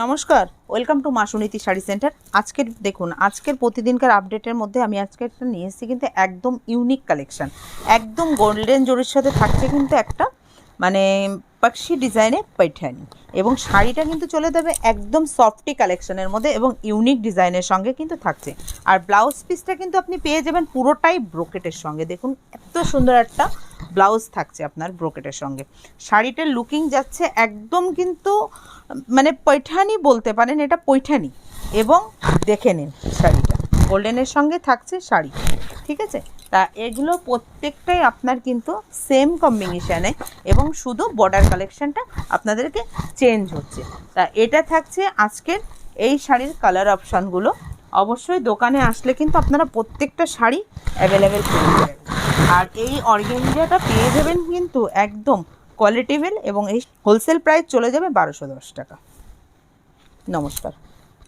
নমস্কার, welcome to মা Suniti sari centre. আজকের প্রতিদিনকার আপডেটের মধ্যে আমি আজকে একটা নিয়ে এসেছি কিন্তু একদম ইউনিক কালেকশন। একদম গোল্ডেন জরির সাথে থাকছে কিন্তু একটা মানে পাক্ষি ডিজাইনের पैठनी এবং শাড়িটা কিন্তু চলে যাবে একদম সফটি কালেকশনের মধ্যে এবং ইউনিক ডিজাইনের সঙ্গে কিন্তু থাকছে। আর ব্লাউজ পিসটা কিন্তু আপনি পেয়ে যাবেন পুরোটাই ব্রোকেটের সঙ্গে। দেখুন এত সুন্দর একটা ব্লাউজ থাকছে আপনার ব্রোকেটের সঙ্গে। শাড়িটার লুকিং যাচ্ছে একদম কিন্তু মানে पैठानी বলতে পারেন, এটা पैठानी। এবং দেখে নিন শাড়িটা গোল্ডেনের সঙ্গে থাকছে শাড়ি, ঠিক আছে। তা এগুলো প্রত্যেকটাই আপনার কিন্তু সেম কম্বিনেশানে এবং শুধু বর্ডার কালেকশনটা আপনাদেরকে চেঞ্জ হচ্ছে। তা এটা থাকছে আজকের এই শাড়ির কালার অপশানগুলো। অবশ্যই দোকানে আসলে কিন্তু আপনারা প্রত্যেকটা শাড়ি অ্যাভেলেবেল পেয়ে যাবেন। আর এই অর্গানজাটা পেয়ে যাবেন কিন্তু একদম কোয়ালিটিফুল এবং এই হোলসেল প্রাইস চলে যাবে 1210 টাকা। নমস্কার।